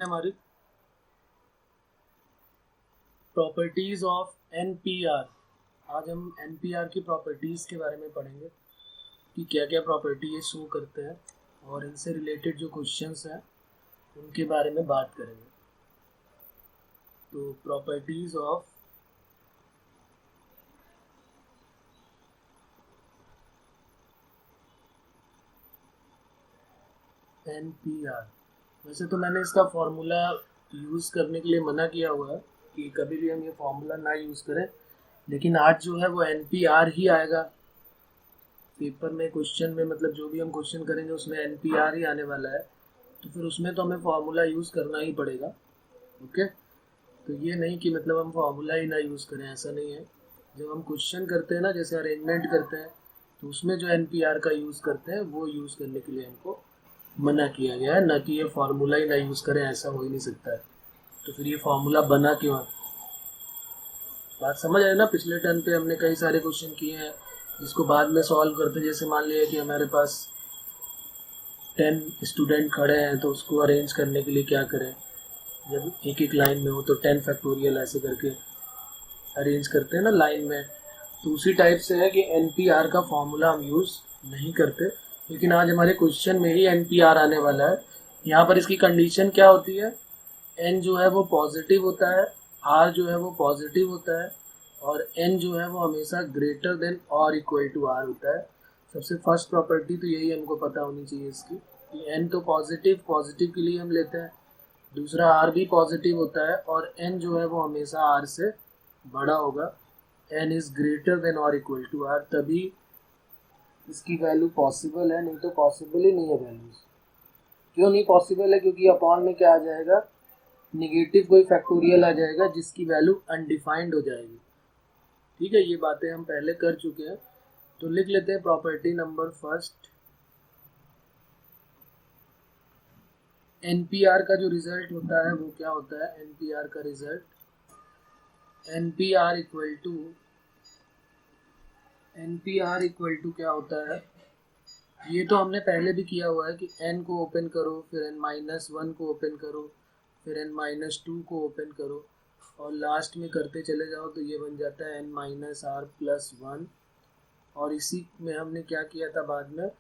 हमारी properties of NPR. आज हम एनपीआर की प्रॉपर्टीज के बारे में पढ़ेंगे कि क्या क्या प्रॉपर्टी ये शो करते हैं और इनसे रिलेटेड जो क्वेश्चंस हैं उनके बारे में बात करेंगे। तो प्रॉपर्टीज ऑफ एनपीआर। वैसे तो मैंने इसका फॉर्मूला यूज़ करने के लिए मना किया हुआ है कि कभी भी हम ये फॉर्मूला ना यूज़ करें, लेकिन आज जो है वो एनपीआर ही आएगा पेपर में, क्वेश्चन में। मतलब जो भी हम क्वेश्चन करेंगे उसमें एनपीआर ही आने वाला है, तो फिर उसमें तो हमें फॉर्मूला यूज़ करना ही पड़ेगा। ओके, तो ये नहीं कि मतलब हम फॉर्मूला ही ना यूज़ करें, ऐसा नहीं है। जब हम क्वेश्चन करते हैं ना, जैसे अरेंजमेंट करते हैं, तो उसमें जो एनपीआर का यूज़ करते हैं वो यूज़ करने के लिए हमको मना किया गया है, ना कि ये फार्मूला ही ना यूज़ करें, ऐसा हो ही नहीं सकता है। तो फिर ये फार्मूला बना क्यों है? बात समझ आए ना? पिछले टर्न पे हमने कई सारे क्वेश्चन किए हैं जिसको बाद में सॉल्व करते, जैसे मान लिया कि हमारे पास 10 स्टूडेंट खड़े हैं, तो उसको अरेंज करने के लिए क्या करें। जब एक एक लाइन में हो तो 10 फैक्टोरियल ऐसे करके अरेंज करते हैं ना लाइन में। तो उसी टाइप से है कि एनपीआर का फॉर्मूला हम यूज़ नहीं करते, लेकिन आज हमारे क्वेश्चन में ही एनपीआर आने वाला है। यहाँ पर इसकी कंडीशन क्या होती है? एन जो है वो पॉजिटिव होता है, आर जो है वो पॉजिटिव होता है, और एन जो है वो हमेशा ग्रेटर देन और इक्वल टू आर होता है। सबसे फर्स्ट प्रॉपर्टी तो यही हमको पता होनी चाहिए इसकी कि एन तो पॉजिटिव के लिए हम लेते हैं, दूसरा आर भी पॉजिटिव होता है, और एन जो है वो हमेशा आर से बड़ा होगा। एन इज ग्रेटर देन और इक्वल टू आर, तभी इसकी वैल्यू पॉसिबल है, नहीं तो पॉसिबल ही नहीं है वैल्यूज। क्यों नहीं पॉसिबल है? क्योंकि अपॉन में क्या आ जाएगा, निगेटिव कोई फैक्टोरियल आ जाएगा जिसकी वैल्यू अनडिफाइंड हो जाएगी। ठीक है, ये बातें हम पहले कर चुके हैं। तो लिख लेते हैं प्रॉपर्टी नंबर फर्स्ट। एनपीआर का जो रिजल्ट होता है वो क्या होता है? एनपीआर का रिजल्ट, एनपीआर इक्वल टू क्या होता है? ये तो हमने पहले भी किया हुआ है कि n को ओपन करो, फिर n-1 को ओपन करो, फिर n-2 को ओपन करो, और लास्ट में करते चले जाओ तो ये बन जाता है n-r+1। और इसी में हमने क्या किया था बाद में,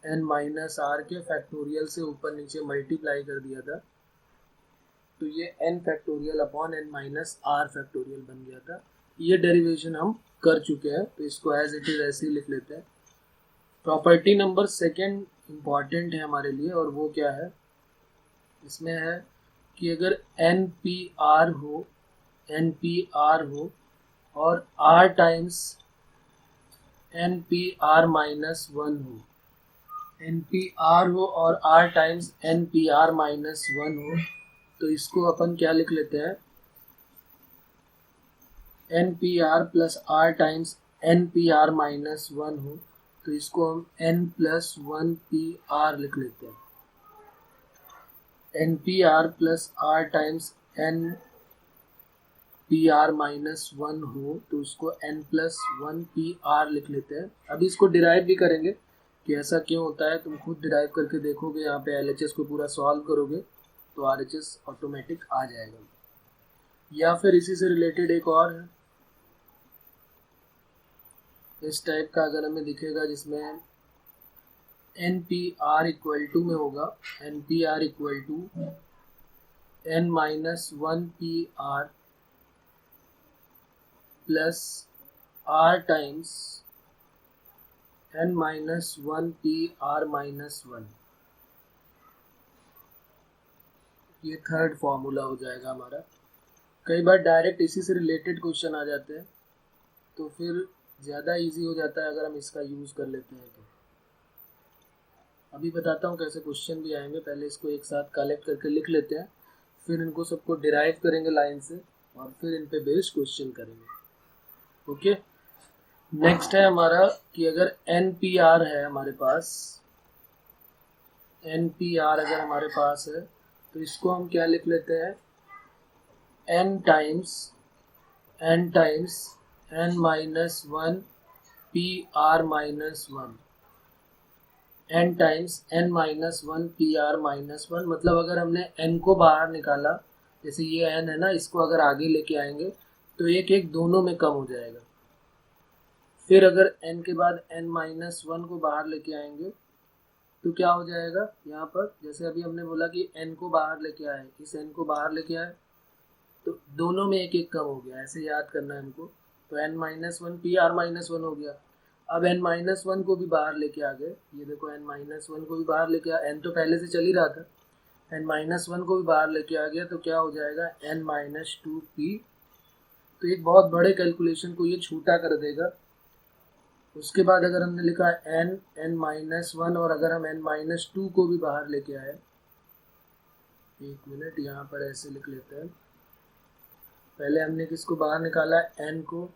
n-r के फैक्टोरियल से ऊपर नीचे मल्टीप्लाई कर दिया था, तो ये n factorial upon n-r factorial बन गया था। ये डेरिवेशन हम कर चुके हैं, तो इसको एज इट इज ऐसे ही लिख लेते हैं। प्रॉपर्टी नंबर सेकेंड इम्पॉर्टेंट है हमारे लिए, और वो क्या है? इसमें है कि अगर NPR हो और R टाइम्स NPR-1 हो, NPR हो और R टाइम्स NPR-1 हो, तो इसको अपन क्या लिख लेते हैं? NPR plus R times NPR-1 हो, तो इसको हम n+1PR लिख लेते हैं। NPR plus R times NPR-1 हो, तो उसको n+1PR लिख लेते हैं। अभी इसको डिराइव भी करेंगे कि ऐसा क्यों होता है, तुम खुद डिराइव करके देखोगे। यहाँ पे LHS को पूरा सॉल्व करोगे तो RHS ऑटोमेटिक आ जाएगा। या फिर इसी से रिलेटेड एक और है, इस टाइप का अगर हमें दिखेगा जिसमें NPR इक्वल टू में होगा NPR equal to n-1PR plus R times n-1PR-1। ये थर्ड फॉर्मूला हो जाएगा हमारा। कई बार डायरेक्ट इसी से रिलेटेड क्वेश्चन आ जाते हैं, तो फिर ज़्यादा इजी हो जाता है अगर हम इसका यूज़ कर लेते हैं। तो अभी बताता हूँ कैसे क्वेश्चन भी आएंगे। पहले इसको एक साथ कलेक्ट करके लिख लेते हैं, फिर इनको सबको डिराइव करेंगे लाइन से, और फिर इन पे बेस्ड क्वेश्चन करेंगे। ओके, नेक्स्ट है हमारा कि अगर NPR है हमारे पास, NPR अगर हमारे पास है तो इसको हम क्या लिख लेते हैं? n times n-1 PR-1, n times n minus one P r minus one, मतलब अगर हमने n को बाहर निकाला, जैसे ये n है ना, इसको अगर आगे लेके आएंगे तो एक एक दोनों में कम हो जाएगा। फिर अगर n के बाद n माइनस वन को बाहर लेके आएंगे तो क्या हो जाएगा, यहाँ पर जैसे अभी हमने बोला कि n को बाहर लेके आए, इस n को बाहर लेके आए तो दोनों में एक एक कम हो गया, ऐसे याद करना है हमको। तो n minus one P r minus one हो गया। अब n माइनस वन को भी बाहर लेके आ गए, ये देखो n माइनस वन को भी बाहर लेके आ, n तो पहले से चल ही रहा था, n माइनस वन को भी बाहर लेके आ गया तो क्या हो जाएगा n माइनस टू पी। तो एक बहुत बड़े कैलकुलेशन को ये छोटा कर देगा। उसके बाद अगर हमने लिखा n माइनस वन और अगर हम n माइनस टू को भी बाहर लेके आए, एक मिनट यहाँ पर ऐसे लिख लेते हैं, पहले हमने किसको बाहर निकाला n को,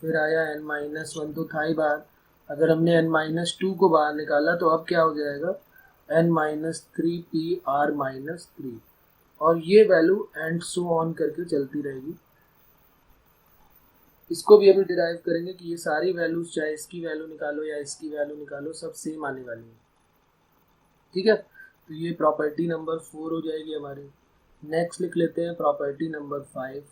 फिर आया n माइनस वन तो था ही बाहर, अगर हमने n माइनस टू को बाहर निकाला तो अब क्या हो जाएगा n minus three P r minus three, और ये वैल्यू एंड सो ऑन करके चलती रहेगी। इसको भी अभी डिराइव करेंगे कि ये सारी वैल्यूज, चाहे इसकी वैल्यू निकालो या इसकी वैल्यू निकालो, सब सेम आने वाली है। ठीक है, तो ये प्रॉपर्टी नंबर 4 हो जाएगी हमारी। नेक्स्ट लिख लेते हैं प्रॉपर्टी नंबर 5।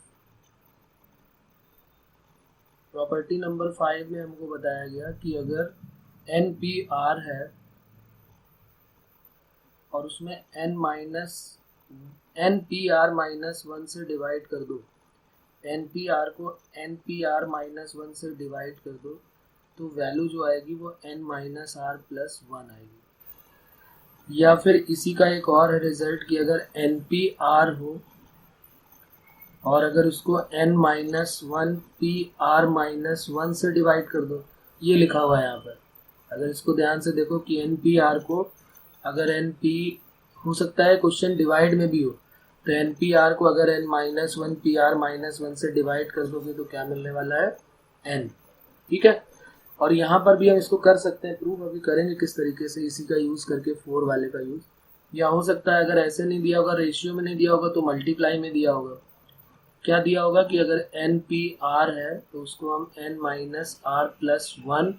प्रॉपर्टी नंबर 5 में हमको बताया गया कि अगर NPR है और उसमें NPR माइनस वन से डिवाइड कर दो, NPR को NPR माइनस वन से डिवाइड कर दो, तो वैल्यू जो आएगी वो n minus R plus one आएगी। या फिर इसी का एक और है रिजल्ट कि अगर NPR हो और अगर उसको n minus one P r minus one से डिवाइड कर दो, ये लिखा हुआ है यहाँ पर। अगर इसको ध्यान से देखो कि NPR को अगर NP हो सकता है क्वेश्चन डिवाइड में भी हो, तो NPR को अगर n minus one P r minus one से डिवाइड कर दोगे तो क्या मिलने वाला है n। ठीक है, और यहाँ पर भी हम इसको कर सकते हैं प्रूफ, अभी करेंगे किस तरीके से, इसी का यूज करके 4 वाले का यूज। या हो सकता है अगर ऐसे नहीं दिया होगा, रेशियो में नहीं दिया होगा, तो मल्टीप्लाई में दिया होगा। क्या दिया होगा कि अगर NPR है तो उसको हम n minus R plus one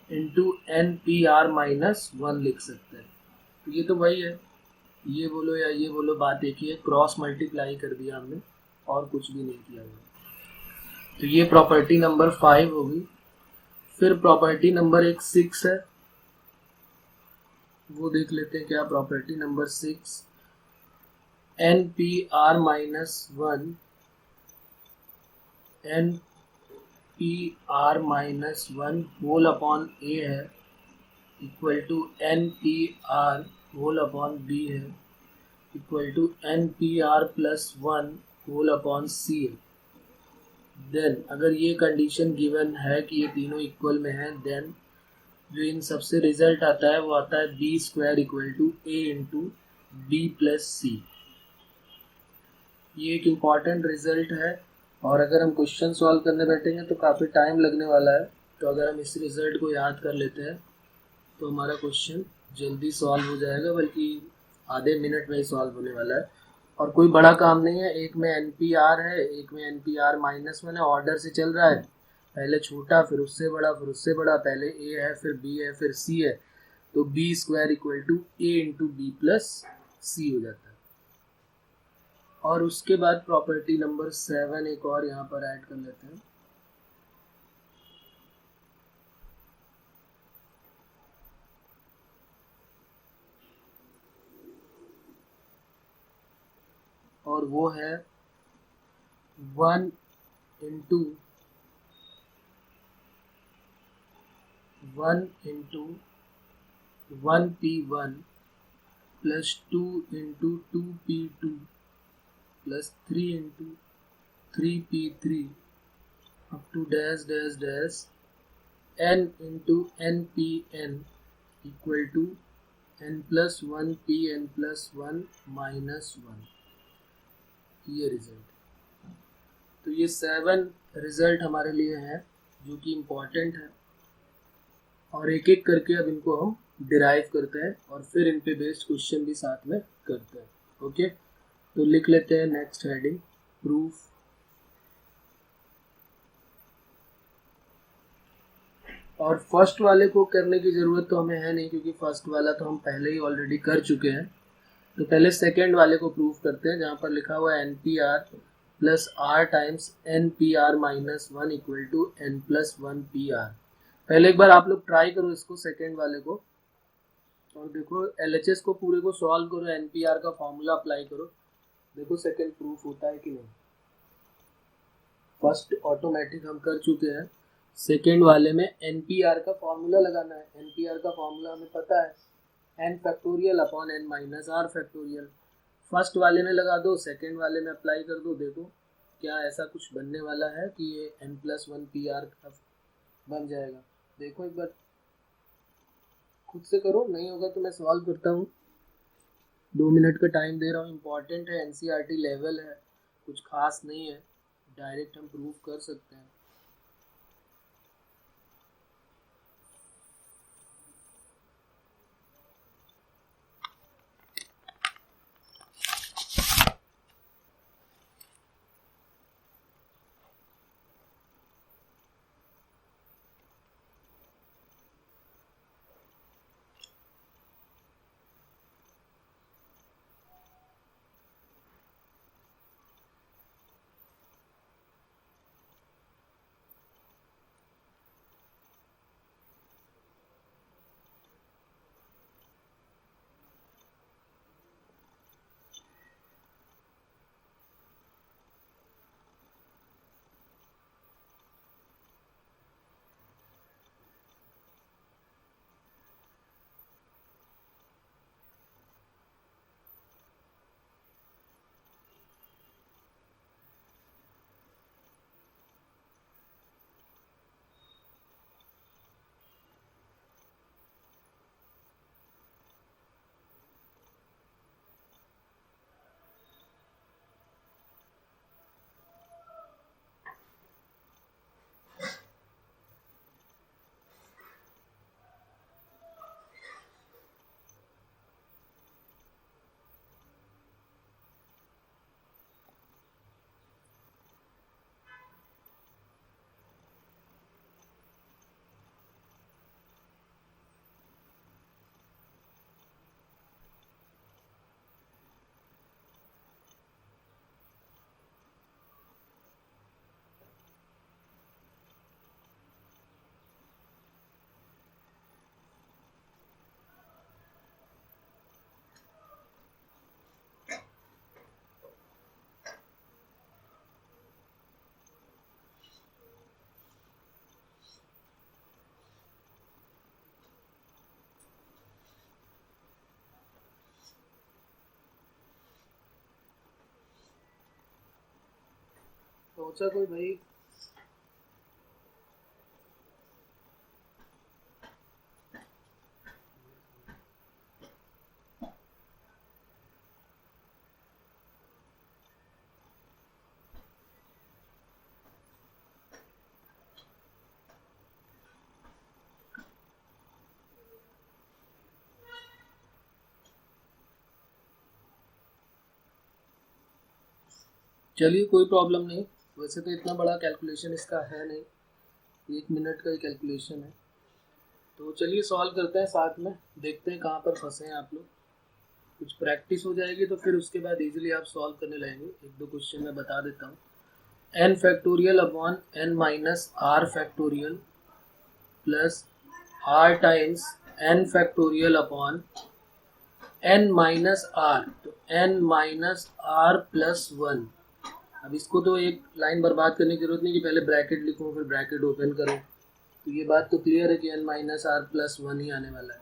into NPR minus one लिख सकते हैं। तो ये तो वही है, ये बोलो या ये बोलो, बात एक ही है, क्रॉस मल्टीप्लाई कर दिया हमने और कुछ भी नहीं किया हुआ। तो ये प्रॉपर्टी नंबर 5 होगी। फिर प्रॉपर्टी नंबर एक 6 है, वो देख लेते हैं क्या property number 6। NPR minus one NPR minus one whole upon A है equal to NPR whole upon B है equal to NPR plus one whole upon C है। देन अगर ये कंडीशन गिवन है कि ये तीनों इक्वल में है, देन जो इन सबसे रिजल्ट आता है वो आता है B square equal to A into B plus C। ये एक इम्पॉर्टेंट रिजल्ट है और अगर हम क्वेश्चन सॉल्व करने बैठेंगे तो काफ़ी टाइम लगने वाला है। तो अगर हम इस रिजल्ट को याद कर लेते हैं तो हमारा क्वेश्चन जल्दी सॉल्व हो जाएगा, बल्कि आधे मिनट में ही सॉल्व होने वाला है। और कोई बड़ा काम नहीं है, एक में NPR है, एक में NPR माइनस वन है, ऑर्डर से चल रहा है, पहले छोटा फिर उससे बड़ा फिर उससे बड़ा, पहले A है फिर B है फिर C है, तो B square equal to A into B plus C हो जाता है। और उसके बाद प्रॉपर्टी नंबर 7 एक और यहाँ पर ऐड कर लेते हैं। और वो है 1 into 1P1 plus 2 into 2P2 plus 3 into 3P3 up to dash dash dash n into NPN equal to n plus 1PN plus 1 minus 1। ये रिजल्ट, तो ये 7 रिजल्ट हमारे लिए हैं जो कि इम्पोर्टेंट है, और एक एक करके अब इनको हम डिराइव करते हैं और फिर इन पे बेस्ड क्वेश्चन भी साथ में करते हैं। ओके, तो लिख लेते हैं नेक्स्ट हेडिंग प्रूफ और फर्स्ट वाले को करने की ज़रूरत तो हमें है नहीं, क्योंकि फर्स्ट वाला तो हम पहले ही ऑलरेडी कर चुके हैं। तो पहले सेकेंड वाले को प्रूव करते हैं, जहाँ पर लिखा हुआ है NPR plus R times NPR minus 1 equal to N plus 1 PR। पहले एक बार आप लोग ट्राई करो इसको, सेकेंड वाले को, और देखो LHS को पूरे को सॉल्व करो, NPR का फॉर्मूला अप्लाई करो, देखो सेकेंड प्रूफ होता है कि नहीं। फर्स्ट ऑटोमेटिक हम कर चुके हैं, सेकेंड वाले में NPR का फॉर्मूला लगाना है। NPR का फॉर्मूला हमें पता है, n factorial upon n minus R factorial. First वाले में लगा दो, सेकेंड वाले में अप्लाई कर दो, देखो क्या ऐसा कुछ बनने वाला है कि ये n प्लस 1 PR का बन जाएगा। देखो एक बार खुद से करो, नहीं होगा तो मैं सॉल्व करता हूँ। 2 मिनट का टाइम दे रहा हूँ, इम्पॉर्टेंट है, NCERT लेवल है, कुछ खास नहीं है, डायरेक्ट हम प्रूव कर सकते हैं। सोचा कोई भाई? चलिए कोई प्रॉब्लम नहीं, वैसे तो इतना बड़ा कैलकुलेशन इसका है नहीं, 1 मिनट का ही कैलकुलेशन है। तो चलिए सॉल्व करते हैं साथ में, देखते हैं कहाँ पर फंसे हैं आप लोग। कुछ प्रैक्टिस हो जाएगी तो फिर उसके बाद इजीली आप सॉल्व करने लगेंगे। 1-2 क्वेश्चन मैं बता देता हूँ। n factorial upon n minus R factorial plus r times n factorial upon n minus R, तो n माइनस आर प्लस 1। अब इसको तो एक लाइन बर्बाद करने की जरूरत नहीं कि पहले ब्रैकेट लिखूं फिर ब्रैकेट ओपन करूं, तो ये बात तो क्लियर है कि n माइनस आर प्लस 1 ही आने वाला है।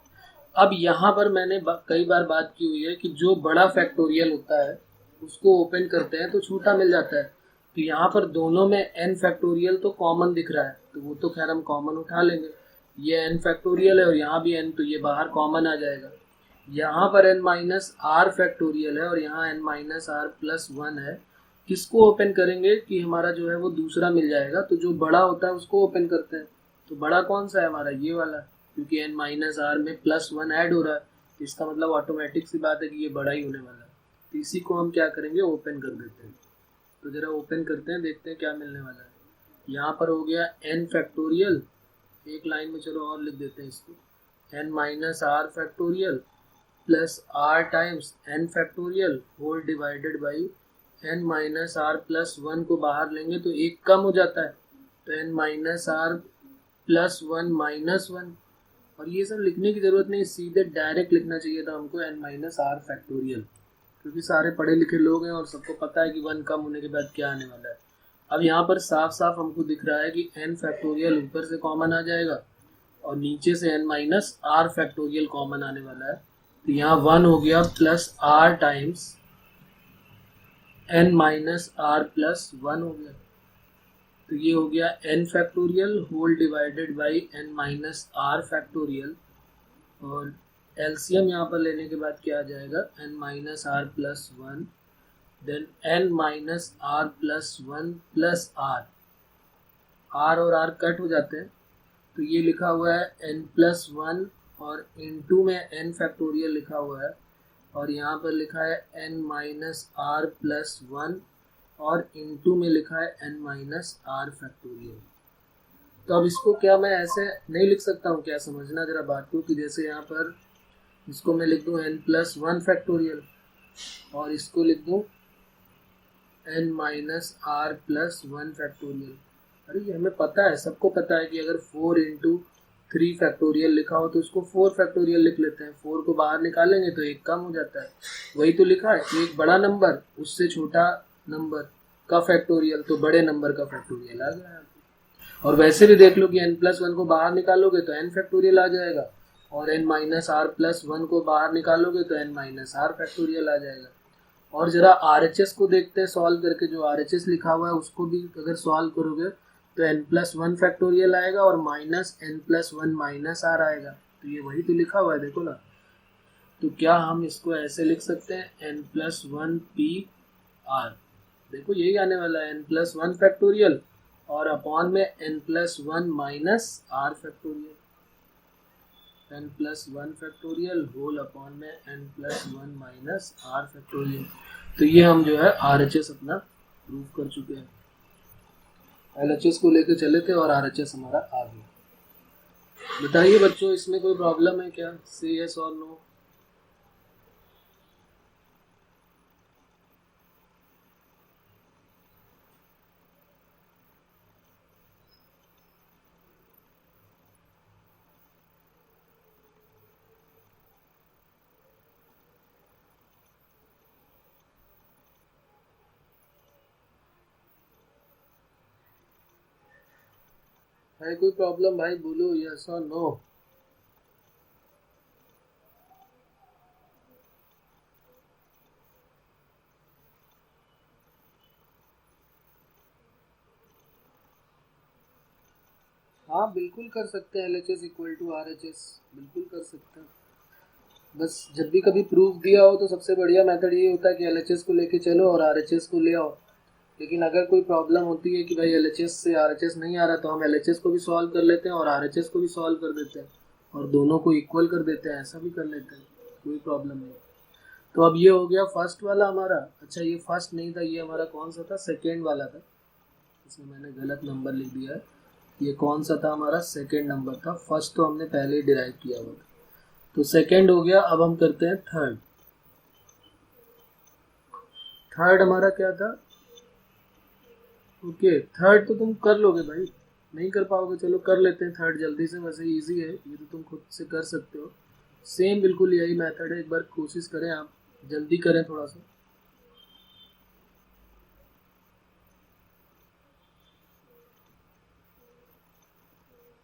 अब यहाँ पर मैंने कई बार बात की हुई है कि जो बड़ा फैक्टोरियल होता है उसको ओपन करते हैं तो छोटा मिल जाता है। तो यहाँ पर दोनों में n फैक्टोरियल तो कॉमन दिख रहा है, तो वो तो खैर हम कॉमन उठा लेंगे। ये n फैक्टोरियल है और यहाँ भी n, तो ये बाहर कॉमन आ जाएगा। यहाँ पर n माइनस आर फैक्टोरियल है और यहाँ n माइनस आर प्लस 1 है। किसको ओपन करेंगे कि हमारा जो है वो दूसरा मिल जाएगा, तो जो बड़ा होता है उसको ओपन करते हैं। तो बड़ा कौन सा है हमारा, ये वाला, क्योंकि n माइनस आर में प्लस 1 ऐड हो रहा है, इसका मतलब ऑटोमेटिक सी बात है कि ये बड़ा ही होने वाला है। तो इसी को हम क्या करेंगे, ओपन कर देते हैं। तो जरा ओपन करते हैं, देखते हैं क्या मिलने वाला है। यहाँ पर हो गया n फैक्टोरियल, एक लाइन में चलो और लिख देते हैं इसको, n minus R factorial plus R times n factorial whole divided by n minus R plus 1 को बाहर लेंगे तो एक कम हो जाता है, तो n minus R plus 1 minus 1। और ये सब लिखने की ज़रूरत नहीं, सीधे डायरेक्ट लिखना चाहिए था हमको n माइनस आर फैक्टोरियल, क्योंकि सारे पढ़े लिखे लोग हैं और सबको पता है कि 1 कम होने के बाद क्या आने वाला है। अब यहाँ पर साफ साफ हमको दिख रहा है कि n फैक्टोरियल ऊपर से कॉमन आ जाएगा और नीचे से n minus R factorial common आने वाला है, तो यहाँ 1 हो गया plus R times n minus R plus 1 हो गया, तो ये हो गया n factorial whole divided by n minus R factorial, और एलसीएम यहाँ पर लेने के बाद क्या आ जाएगा, n minus R plus 1 then n minus R plus 1 plus r और r कट हो जाते हैं, तो ये लिखा हुआ है n प्लस 1 और इनटू में n फैक्टोरियल लिखा हुआ है, और यहाँ पर लिखा है n माइनस आर प्लस 1 और इनटू में लिखा है n माइनस आर फैक्टोरियल। तो अब इसको क्या मैं ऐसे नहीं लिख सकता हूँ क्या, समझना जरा बात को, कि जैसे यहाँ पर इसको मैं लिख दूँ n प्लस 1 फैक्टोरियल और इसको लिख दूँ n minus R plus 1 factorial. अरे ये हमें पता है, सबको पता है कि अगर 4 इंटू 3 फैक्टोरियल लिखा हो तो उसको 4 फैक्टोरियल लिख लेते हैं, 4 को बाहर निकालेंगे तो एक कम हो जाता है, वही तो लिखा है, एक बड़ा नंबर उससे छोटा नंबर का फैक्टोरियल, तो बड़े नंबर का फैक्टोरियल आ गया। और वैसे भी देख लो कि n प्लस 1 को बाहर निकालोगे तो n फैक्टोरियल आ जाएगा, और n माइनस आर प्लस 1 को बाहर निकालोगे तो n माइनस आर फैक्टोरियल आ जाएगा। और जरा RHS को देखते हैं सॉल्व करके, जो RHS लिखा हुआ है उसको भी अगर सॉल्व करोगे तो n प्लस 1 फैक्टोरियल आएगा और minus n plus 1 minus R आएगा, तो ये वही तो लिखा हुआ है, देखो ना। तो क्या हम इसको ऐसे लिख सकते हैं n प्लस 1 पी आर, देखो यही आने वाला है n प्लस 1 फैक्टोरियल और अपॉन में n plus 1 minus R factorial, n plus 1 factorial whole upon में n plus 1 minus R factorial. तो ये हम जो है RHS अपना प्रूव कर चुके हैं, LHS को लेकर चले थे और RHS हमारा आ गया। बताइए बच्चों, इसमें कोई प्रॉब्लम है क्या, से यस और नो। है कोई प्रॉब्लम भाई, बोलो यस और नो। हाँ बिल्कुल कर सकते हैं, LHS इक्वल टू RHS बिल्कुल कर सकते हैं। बस जब भी कभी प्रूफ दिया हो तो सबसे बढ़िया मेथड ये होता है कि LHS को लेके चलो और RHS को ले आओ। लेकिन अगर कोई प्रॉब्लम होती है कि भाई LHS से RHS नहीं आ रहा, तो हम LHS को भी सॉल्व कर लेते हैं और RHS को भी सॉल्व कर देते हैं और दोनों को इक्वल कर देते हैं, ऐसा भी कर लेते हैं, कोई प्रॉब्लम नहीं। तो अब ये हो गया फर्स्ट वाला हमारा। अच्छा ये फर्स्ट नहीं था, ये हमारा कौन सा था, सेकेंड वाला था, इसमें मैंने गलत नंबर लिख दिया है। ये कौन सा था, हमारा सेकेंड नंबर था, फर्स्ट तो हमने पहले ही डिराइव किया हुआ था, तो सेकेंड हो गया। अब हम करते हैं थर्ड। थर्ड हमारा क्या था, ओके थर्ड तो तुम कर लोगे भाई, नहीं कर पाओगे चलो कर लेते हैं थर्ड जल्दी से, वैसे इजी है ये तो तुम खुद से कर सकते हो, सेम बिल्कुल यही मेथड है। एक बार कोशिश करें, आप जल्दी करें थोड़ा सा।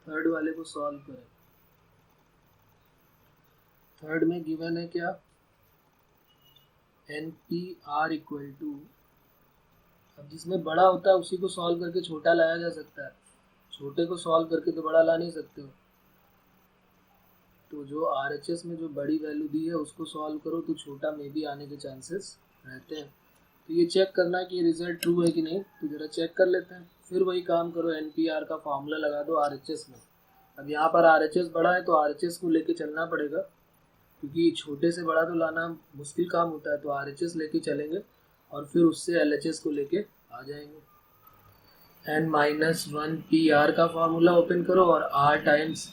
थर्ड वाले को सॉल्व करें। थर्ड में गिवन है क्या, NPR इक्वल टू, अब जिसमें बड़ा होता है उसी को सॉल्व करके छोटा लाया जा सकता है, छोटे को सॉल्व करके तो बड़ा ला नहीं सकते हो। तो जो RHS में जो बड़ी वैल्यू दी है उसको सॉल्व करो तो छोटा में भी आने के चांसेस रहते हैं। तो ये चेक करना है कि ये रिजल्ट ट्रू है कि नहीं, तो जरा चेक कर लेते हैं। फिर वही काम करो, NPR का फॉर्मूला लगा दो RHS में। अब यहाँ पर RHS बड़ा है तो RHS को लेके चलना पड़ेगा, क्योंकि छोटे से बड़ा तो लाना मुश्किल काम होता है, तो RHS लेके चलेंगे और फिर उससे LHS को लेके आ जाएंगे। n minus one P R का फॉर्मूला ओपन करो और r times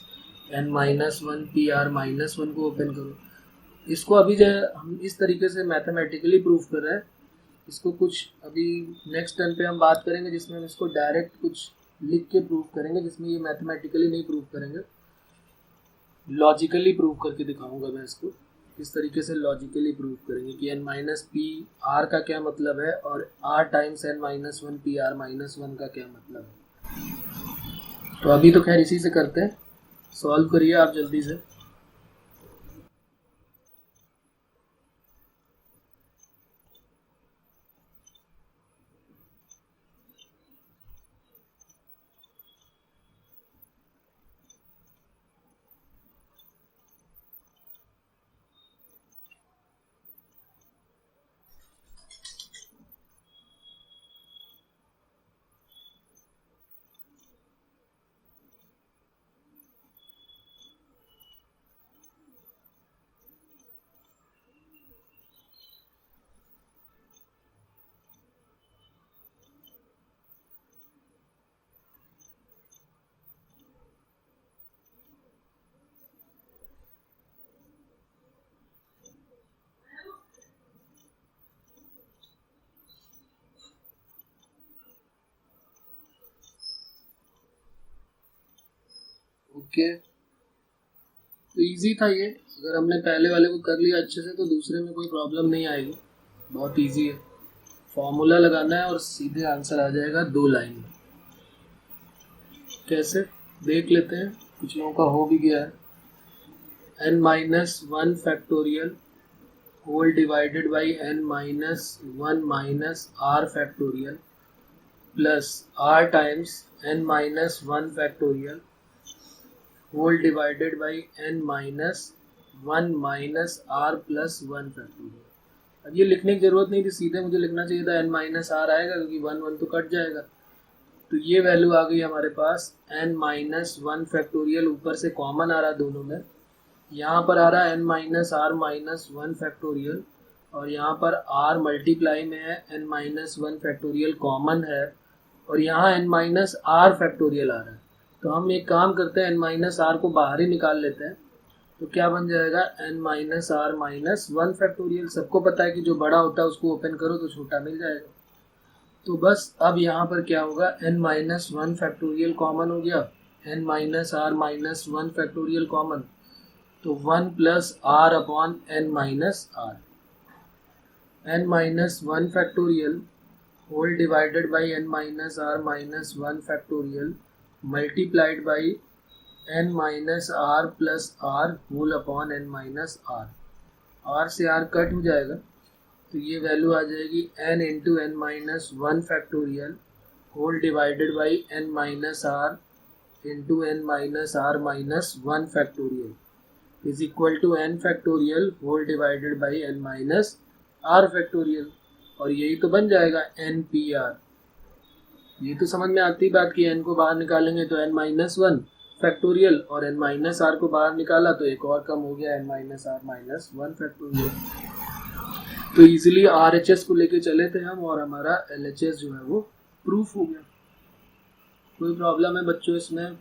n minus one P r minus one को ओपन करो। इसको अभी जो है हम इस तरीके से मैथमेटिकली प्रूफ कर रहे हैं। इसको कुछ अभी नेक्स्ट टर्न पे हम बात करेंगे जिसमें हम इसको डायरेक्ट कुछ लिख के प्रूफ करेंगे, जिसमें ये मैथमेटिकली नहीं प्रूफ करेंगे, लॉजिकली प्रूफ करके दिखाऊंगा मैं इसको किस तरीके से लॉजिकली प्रूफ करेंगे कि n माइनस पी आर का क्या मतलब है और r times n minus one P r minus one का क्या मतलब है। तो अभी तो खैर इसी से करते हैं, सॉल्व करिए आप जल्दी से। ओके, तो इजी था ये। अगर हमने पहले वाले को कर लिया अच्छे से तो दूसरे में कोई प्रॉब्लम नहीं आएगी, बहुत इजी है। फॉर्मूला लगाना है और सीधे आंसर आ जाएगा 2 लाइन में। कैसे देख लेते हैं, कुछ लोगों का हो भी गया है। n minus one factorial whole divided by n minus one minus r फैक्टोरियल plus r times n minus one factorial whole divided by n minus one minus r plus one factorial. अब ये लिखने की जरूरत नहीं थी, सीधे मुझे लिखना चाहिए था n माइनस r आएगा क्योंकि वन वन तो कट जाएगा। तो ये वैल्यू आ गई हमारे पास n माइनस वन फैक्टोरियल, ऊपर से कॉमन आ रहा दोनों में, यहाँ पर आ रहा है n minus r minus one factorial और यहाँ पर r मल्टीप्लाई में है n minus one factorial common है और यहाँ n माइनस r फैक्टोरियल आ रहा है। तो हम एक काम करते हैं, n माइनस r को बाहर ही निकाल लेते हैं। तो क्या बन जाएगा n minus r minus one factorial. सबको पता है कि जो बड़ा होता है उसको ओपन करो तो छोटा मिल जाएगा। तो बस अब यहाँ पर क्या होगा, n minus one factorial common हो गया, n minus r minus one factorial common, तो 1 plus r upon n minus r। n minus one factorial whole divided by n minus r minus one factorial multiplied by n minus r plus r whole upon n minus r। r से r cut हो जाएगा तो ये value आ जाएगी n into n minus one factorial whole divided by n minus r into n minus r minus one factorial is equal to n factorial whole divided by n minus r factorial. और यही तो बन जाएगा NPR। ये तो समझ में आती बात कि n को बाहर निकालेंगे तो n माइनस वन फैक्टोरियल और n माइनस r को बाहर निकाला तो एक और कम हो गया n minus r minus one factorial. तो इजीली RHS को लेके चले थे हम और हमारा LHS जो है वो प्रूफ हो गया। कोई प्रॉब्लम है बच्चों इसमें?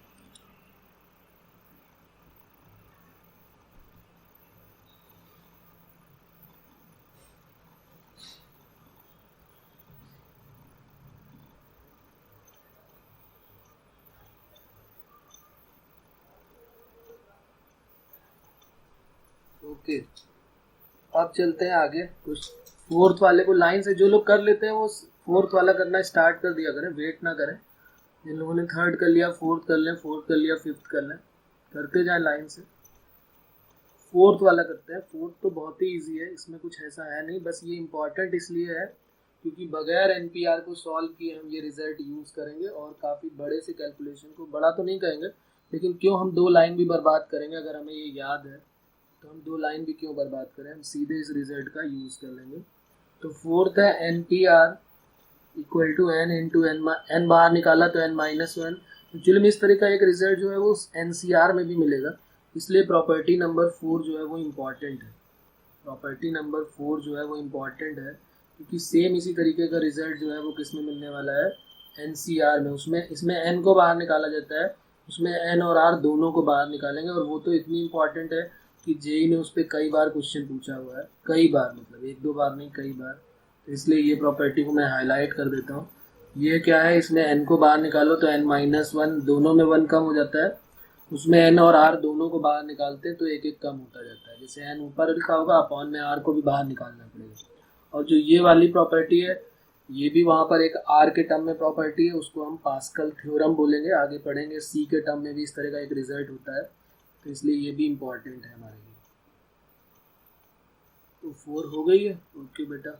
ओके, अब चलते हैं आगे। कुछ फोर्थ वाले को लाइन से जो लोग कर लेते हैं वो फोर्थ वाला करना स्टार्ट कर दिया करें, वेट ना करें। जिन लोगों ने थर्ड कर लिया फोर्थ कर लें, फोर्थ कर लिया फिफ्थ कर लें, करते जाएं लाइन से। फोर्थ वाला करते हैं। फोर्थ तो बहुत ही इजी है, इसमें कुछ ऐसा है नहीं, बस ये इम्पॉर्टेंट इसलिए है क्योंकि बगैर NPR को सॉल्व किए हम ये रिजल्ट यूज़ करेंगे और काफ़ी बड़े से कैलकुलेशन को, बड़ा तो नहीं कहेंगे लेकिन क्यों हम 2 लाइन भी बर्बाद करेंगे अगर हमें ये याद है तो हम 2 लाइन भी क्यों बर्बाद करें, हम सीधे इस रिजल्ट का यूज़ कर लेंगे। तो फोर्थ है NPR equal to n into n बाहर निकाला तो n माइनस वन। एक्चुअली में इस तरह का एक रिजल्ट जो है वो NCR में भी मिलेगा, इसलिए प्रॉपर्टी नंबर 4 जो है वो इम्पॉर्टेंट है। प्रॉपर्टी नंबर 4 जो है वो इम्पॉर्टेंट है क्योंकि सेम इसी तरीके का रिजल्ट जो है वो किस में मिलने वाला है, NCR में, उसमें इसमें n को बाहर निकाला जाता है, उसमें n और r दोनों को बाहर निकालेंगे। और वो तो इतनी इंपॉर्टेंट है कि जेई ने उस पर कई बार क्वेश्चन पूछा हुआ है, कई बार, मतलब एक दो बार नहीं, कई बार। तो इसलिए ये प्रॉपर्टी को मैं हाईलाइट कर देता हूँ। ये क्या है, इसमें n को बाहर निकालो तो n-1, दोनों में 1 कम हो जाता है। उसमें n और r दोनों को बाहर निकालते हैं तो एक एक कम होता जाता है। जैसे n ऊपर लिखा होगा, अपॉन में r को भी बाहर निकालना पड़ेगा। और जो ये वाली प्रॉपर्टी है, ये भी वहाँ पर एक r के टर्म में प्रॉपर्टी है, उसको हम पास्कल थ्योरम बोलेंगे, आगे पढ़ेंगे। c के टर्म में भी इस तरह का एक रिजल्ट होता है, तो इसलिए ये भी इम्पॉर्टेंट है हमारे लिए। तो 4 हो गई है। ओके बेटा,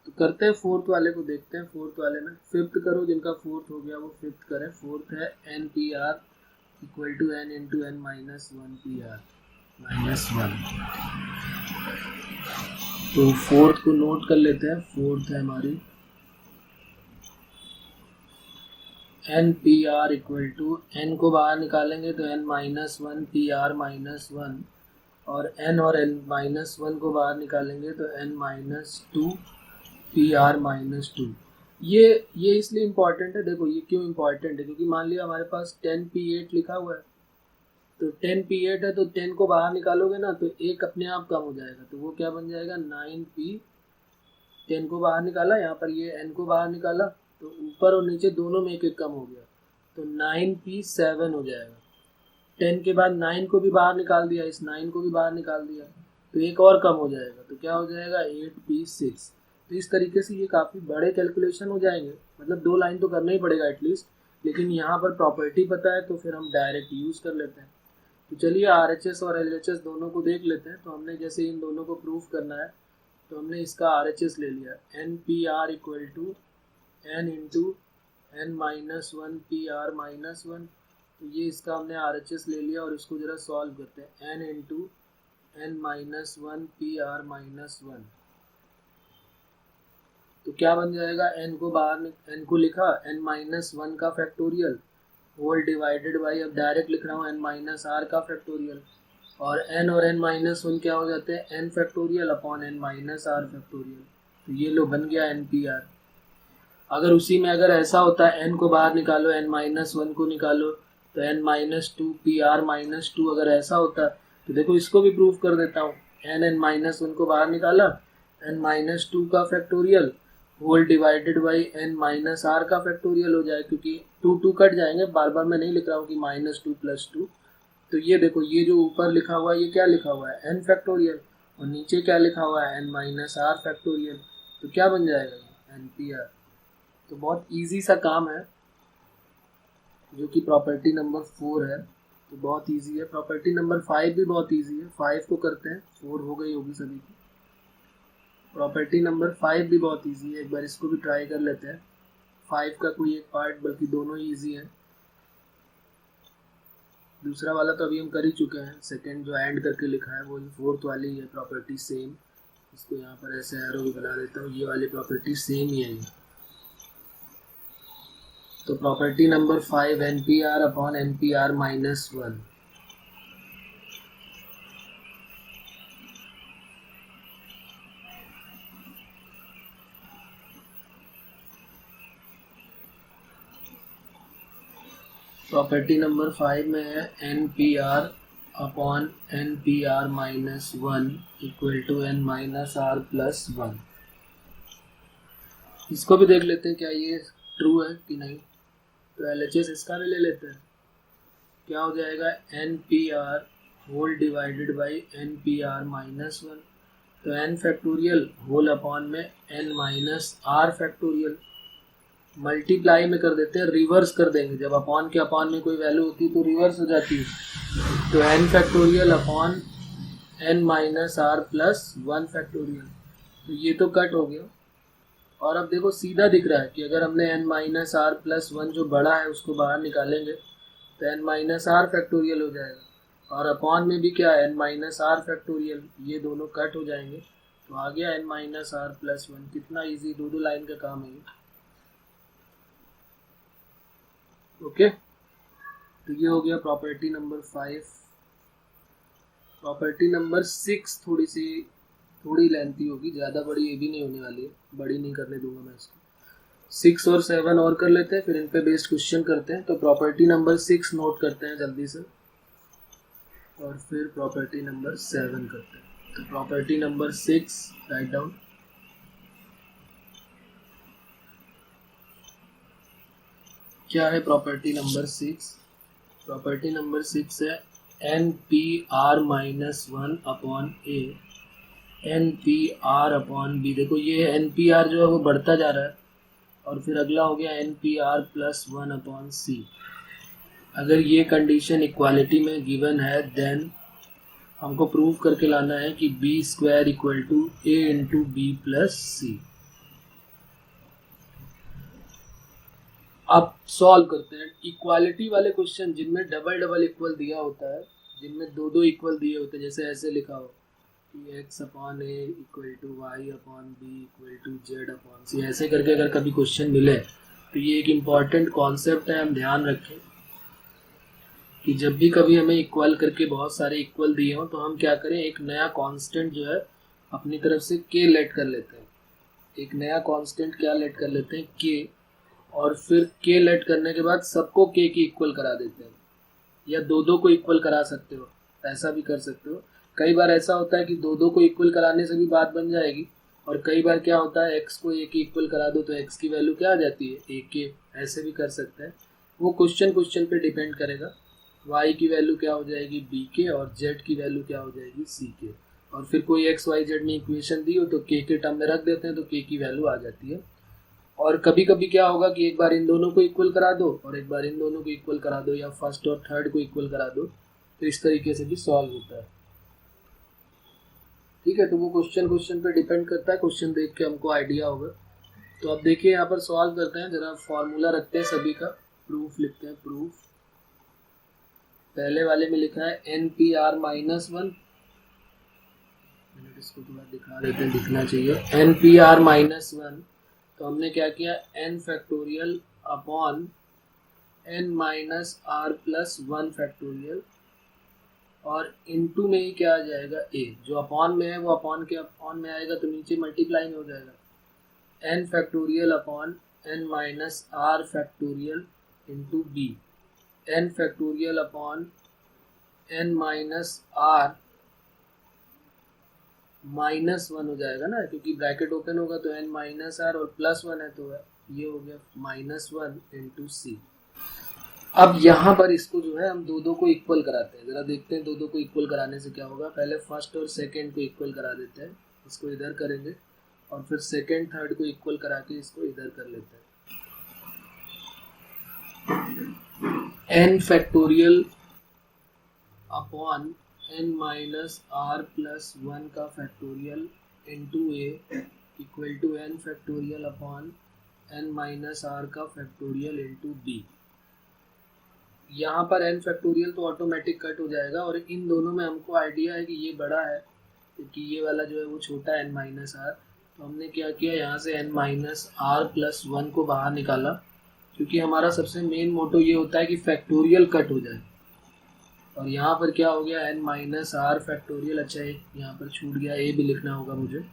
तो करते हैं फोर्थ वाले को, देखते हैं फोर्थ वाले में। फिफ्थ करो, जिनका फोर्थ हो गया वो फिफ्थ करें। फोर्थ है NPR equal to n into n minus 1PR minus 1। तो फोर्थ को नोट कर लेते हैं। फोर्थ है हमारी NPR इक्वल टू, n को बाहर निकालेंगे तो n माइनस 1 PR माइनस 1, और n और n माइनस 1 को बाहर निकालेंगे तो n माइनस 2 PR माइनस 2। ये इसलिए इम्पॉर्टेंट है, देखो ये क्यों इम्पॉर्टेंट है, क्योंकि मान लिया हमारे पास 10P8 लिखा हुआ है, तो 10P8 है तो 10 को बाहर निकालोगे ना तो एक अपने आप कम हो जाएगा, तो वो क्या बन जाएगा 9P। 10 को बाहर निकाला, यहाँ पर ये n को बाहर निकाला, तो ऊपर और नीचे दोनों में एक एक कम हो गया, तो 9P7 हो जाएगा। 10 के बाद 9 को भी बाहर निकाल दिया, इस 9 को भी बाहर निकाल दिया, तो एक और कम हो जाएगा, तो क्या हो जाएगा 8P6। तो इस तरीके से ये काफ़ी बड़े कैलकुलेशन हो जाएंगे, मतलब 2 लाइन तो करना ही पड़ेगा एटलीस्ट, लेकिन यहाँ पर प्रॉपर्टी पता है तो फिर हम डायरेक्ट यूज़ कर लेते हैं। तो चलिए RHS और LHS दोनों को देख लेते हैं। तो हमने जैसे इन दोनों को प्रूफ करना है, तो हमने इसका RHS ले लिया, NPR equal to n into n minus 1 PR minus 1। तो ये इसका हमने RHS ले लिया, और इसको ज़रा सॉल्व करते हैं। n into n minus 1 PR minus 1, तो क्या बन जाएगा, n को बाहर, n को लिखा n माइनस 1 का फैक्टोरियल होल डिवाइडेड बाई, अब डायरेक्ट लिख रहा हूँ n माइनस r का फैक्टोरियल, और n और n माइनस 1 क्या हो जाते हैं n factorial upon n minus r factorial. तो ये लो बन गया NPR। अगर उसी में अगर ऐसा होता है n को बाहर निकालो, n माइनस 1 को निकालो, तो n माइनस 2 PR माइनस 2, अगर ऐसा होता तो देखो इसको भी प्रूफ कर देता हूँ। n माइनस 1 को बाहर निकाला, n माइनस 2 का factorial whole divided by n minus r का फैक्टोरियल हो जाए, क्योंकि 2 कट जाएंगे, बार बार मैं नहीं लिख रहा हूँ कि -2 + 2। तो ये देखो, ये जो ऊपर लिखा हुआ है ये क्या लिखा हुआ है n फैक्टोरियल, और नीचे क्या लिखा हुआ है n माइनस r फैक्टोरियल। तो क्या बन जाएगा ये NPR। तो बहुत इजी सा काम है, जो कि प्रॉपर्टी नंबर 4 है, तो बहुत इजी है। प्रॉपर्टी नंबर 5 भी बहुत इजी है, 5 को करते हैं, 4 हो गई होगी सभी की। प्रॉपर्टी नंबर 5 भी बहुत इजी है, एक बार इसको भी ट्राई कर लेते हैं। 5 का कोई एक पार्ट, बल्कि दोनों ही इजी है। दूसरा वाला तो अभी हम कर ही चुके हैं, सेकंड जो एंड करके लिखा है वो फोर्थ वाली है प्रॉपर्टी सेम। इसको यहाँ पर ऐसे एरो भी बना देता हूँ, ये वाली प्रॉपर्टी सेम ही है ये। तो property number 5 NPR upon NPR minus 1। Property number 5 में है NPR upon NPR minus 1 equal to n minus r plus 1। इसको भी देख लेते हैं क्या ये ट्रू है कि नहीं। तो LHS इसका भी ले लेते हैं। क्या हो जाएगा NPR whole divided by NPR minus 1, तो n फैक्टोरियल होल अपॉन में n minus r factorial. Multiply में कर देते हैं, रिवर्स कर देंगे, जब अपॉन के अपॉन में कोई वैल्यू होती है तो रिवर्स हो जाती है। तो n factorial upon n minus r plus 1 factorial. तो ये तो कट हो गया, और अब देखो सीधा दिख रहा है कि अगर हमने n माइनस r प्लस 1 जो बड़ा है उसको बाहर निकालेंगे तो n माइनस r फैक्टोरियल हो जाएगा, और अपॉन में भी क्या है n माइनस r फैक्टोरियल, ये दोनों कट हो जाएंगे, तो आ गया n माइनस r प्लस 1। कितना ईजी, 2 लाइन का काम है ये। ओके, तो ये हो गया प्रॉपर्टी नंबर 5। प्रॉपर्टी नंबर 6 थोड़ी लेंथी होगी, ज़्यादा बड़ी ये भी नहीं होने वाली है, बड़ी नहीं करने दूंगा मैं इसको। 6 और 7 और कर लेते हैं, फिर इन पे बेस्ड क्वेश्चन करते हैं। तो प्रॉपर्टी नंबर 6 नोट करते हैं जल्दी से, और फिर प्रॉपर्टी नंबर 7 करते हैं। तो प्रॉपर्टी नंबर 6 राइट डाउन। क्या है प्रॉपर्टी नंबर 6? प्रॉपर्टी नंबर 6 है n p r minus 1 upon a n p r upon b. देखो ये एन पी आर जो है वो बढ़ता जा रहा है, और फिर अगला हो गया n p r plus 1 upon c. अगर ये कंडीशन इक्वालिटी में गिवन है, देन हमको प्रूव करके लाना है कि b square equal to a into b plus c. अब सॉल्व करते हैं इक्वालिटी वाले क्वेश्चन जिनमें डबल डबल इक्वल दिया होता है, जिनमें दो दो इक्वल दिए होते हैं। जैसे ऐसे लिखा हो कि x upon a equal to y upon b equal to z upon c, ऐसे करके अगर कभी क्वेश्चन मिले तो ये एक इम्पॉर्टेंट कॉन्सेप्ट है, हम ध्यान रखें कि जब भी कभी हमें इक्वल करके बहुत सारे इक्वल दिए हों तो हम क्या करें, एक नया कांस्टेंट जो है अपनी तरफ से के लेट कर लेते हैं। एक नया कांस्टेंट क्या लेट कर लेते हैं, के, और फिर के लेट करने के बाद सबको के की इक्वल करा देते हैं, या दो दो को इक्वल करा सकते हो, ऐसा भी कर सकते हो। कई बार ऐसा होता है कि दो दो को इक्वल कराने से भी बात बन जाएगी, और कई बार क्या होता है एक्स को ए की इक्वल करा दो तो एक्स की वैल्यू क्या आ जाती है, ए के। ऐसे भी कर सकते हैं, वो क्वेश्चन पे डिपेंड करेगा। y की वैल्यू क्या हो जाएगी, b के, और z की वैल्यू क्या हो जाएगी, c के। और फिर कोई x y z में इक्वेशन दी हो तो k के टर्म में रख देते हैं तो k की वैल्यू आ जाती है। और कभी कभी क्या होगा कि एक बार इन दोनों को इक्वल करा दो और एक बार इन दोनों को इक्वल करा दो, या फर्स्ट और थर्ड को इक्वल करा दो, तो इस तरीके से भी सॉल्व होता है। ठीक है, तो वो क्वेश्चन पे डिपेंड करता है, क्वेश्चन देख के हमको आइडिया होगा। तो अब देखिए यहाँ पर सॉल्व करते हैं, जरा फॉर्मूला रखते हैं सभी का, प्रूफ लिखते हैं। प्रूफ पहले वाले में लिखा है एन पी आर माइनस 1, इसको थोड़ा दिखा देते हैं, दिखना चाहिए। एन पी आर माइनस 1, तो हमने क्या किया, N factorial upon N minus R plus 1 factorial, और इनटू में ही क्या आ जाएगा, ए। जो अपॉन में है वो अपॉन के अपॉन में आएगा तो नीचे मल्टीप्लाई में हो जाएगा। N factorial upon N minus R factorial into B, N factorial upon N minus are minus 1 हो जाएगा ना, क्योंकि ब्रैकेट ओपन होगा तो एन माइनस आर और प्लस 1 है तो ये हो गया माइनस 1 इंटू सी। अब यहाँ पर इसको जो है हम दो दो को इक्वल कराते हैं, जरा देखते हैं दो दो को इक्वल कराने से क्या होगा। पहले फर्स्ट और सेकंड को इक्वल करा देते हैं, इसको इधर करेंगे, और फिर सेकंड थर्ड को इक्वल करा के इसको इधर कर लेते हैं। N factorial upon N minus R plus 1 का factorial into A equal to N factorial upon N minus R का फैक्टोरियल इंटू बी। यहाँ पर एन फैक्टोरियल तो ऑटोमेटिक कट हो जाएगा, और इन दोनों में हमको आइडिया है कि ये बड़ा है क्योंकि ये वाला जो है वो छोटा है एन माइनस आर। तो हमने क्या किया, यहाँ से एन माइनस आर प्लस 1 को बाहर निकाला, क्योंकि हमारा सबसे मेन मोटो ये होता है कि फैक्टोरियल कट हो जाए। और यहाँ पर क्या हो गया, एन माइनस आर फैक्टोरियल, अच्छा यहाँ पर छूट गया, ए भी लिखना होगा मुझे,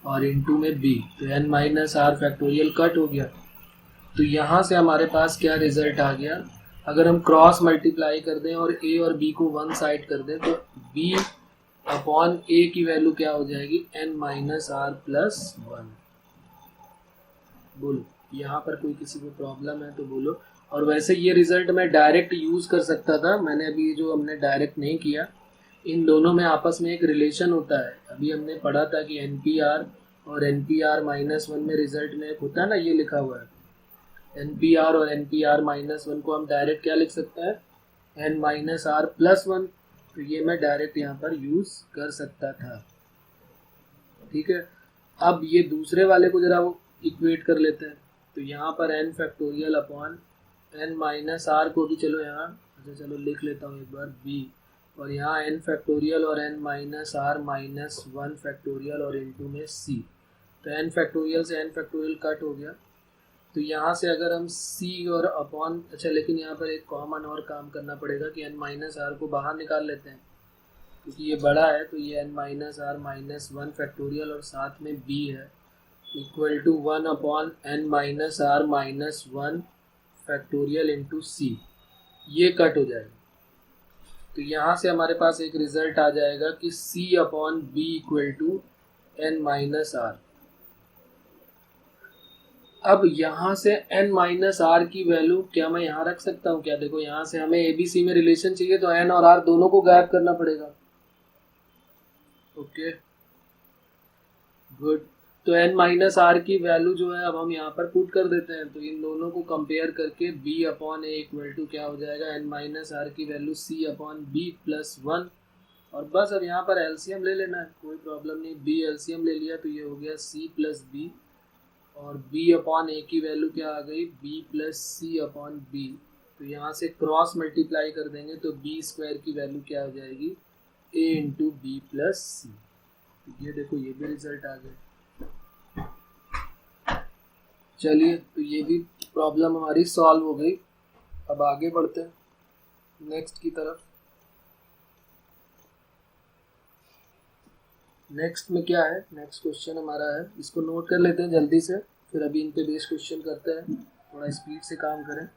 और इनटू में बी, तो N minus R factorial cut हो गया। तो यहाँ से हमारे पास क्या रिजल्ट आ गया, अगर हम क्रॉस मल्टीप्लाई कर दें और ए और बी को वन साइड कर दें तो बी अपॉन ए की वैल्यू क्या हो जाएगी, एन माइनस आर प्लस 1। बोलो यहाँ पर कोई किसी को प्रॉब्लम है तो बोलो। और वैसे ये रिजल्ट मैं डायरेक्ट यूज़ कर सकता था, मैंने अभी जो हमने डायरेक्ट नहीं किया। इन दोनों में आपस में एक रिलेशन होता है, अभी हमने पढ़ा था कि एन पी आर और एन पी आर माइनस 1 में रिजल्ट में एक होता है ना, ये लिखा हुआ है एन पी आर और एन पी आर माइनस 1 को हम डायरेक्ट क्या लिख सकते हैं, एन माइनस आर प्लस 1। तो ये मैं डायरेक्ट यहाँ पर यूज़ कर सकता था। ठीक है, अब ये दूसरे वाले को जरा वो इक्वेट कर लेते हैं। तो यहाँ पर N factorial upon N minus R को भी चलो यहाँ, अच्छा चलो लिख लेता हूँ एक बार, बी, और यहाँ एन फैक्टोरियल और N minus are minus 1 factorial और इनटू में सी। तो एन फैक्टोरियल से एन फैक्टोरियल कट हो गया, तो यहाँ से अगर हम सी और अपॉन, अच्छा लेकिन यहाँ पर एक कॉमन और काम करना पड़ेगा कि एन माइनस आर को बाहर निकाल लेते हैं, क्योंकि ये बड़ा है। तो ये n minus are minus 1 factorial और साथ में बी है, equal to 1/n-r-1 factorial into c, ये कट हो जाएगा। तो यहाँ से हमारे पास एक रिजल्ट आ जाएगा कि c/b इक्वल टू n-r। अब यहाँ से n-r की वैल्यू क्या मैं यहाँ रख सकता हूँ क्या? देखो यहाँ से हमें ABC में रिलेशन चाहिए तो n और r दोनों को गायब करना पड़ेगा। Okay good. तो n-r की वैल्यू जो है अब हम यहाँ पर पुट कर देते हैं। तो इन दोनों को कंपेयर करके b/a इक्वल टू क्या हो जाएगा? n-r की वैल्यू c/b प्लस 1। और बस अब यहाँ पर एलसीएम ले लेना है, कोई प्रॉब्लम नहीं। b एलसीएम ले लिया तो ये हो गया c प्लस b, और b/a की वैल्यू क्या आ गई? b plus c/b। तो यहाँ से क्रॉस मल्टीप्लाई कर देंगे तो b स्क्वायर की वैल्यू क्या हो जाएगी? a इंटू बी प्लस सी। ये देखो ये भी रिजल्ट आ गया। चलिए तो ये भी प्रॉब्लम हमारी सॉल्व हो गई। अब आगे बढ़ते हैं नेक्स्ट की तरफ। नेक्स्ट में क्या है? नेक्स्ट क्वेश्चन हमारा है, इसको नोट कर लेते हैं जल्दी से, फिर अभी इन पे बेस क्वेश्चन करते हैं। थोड़ा स्पीड से काम करें।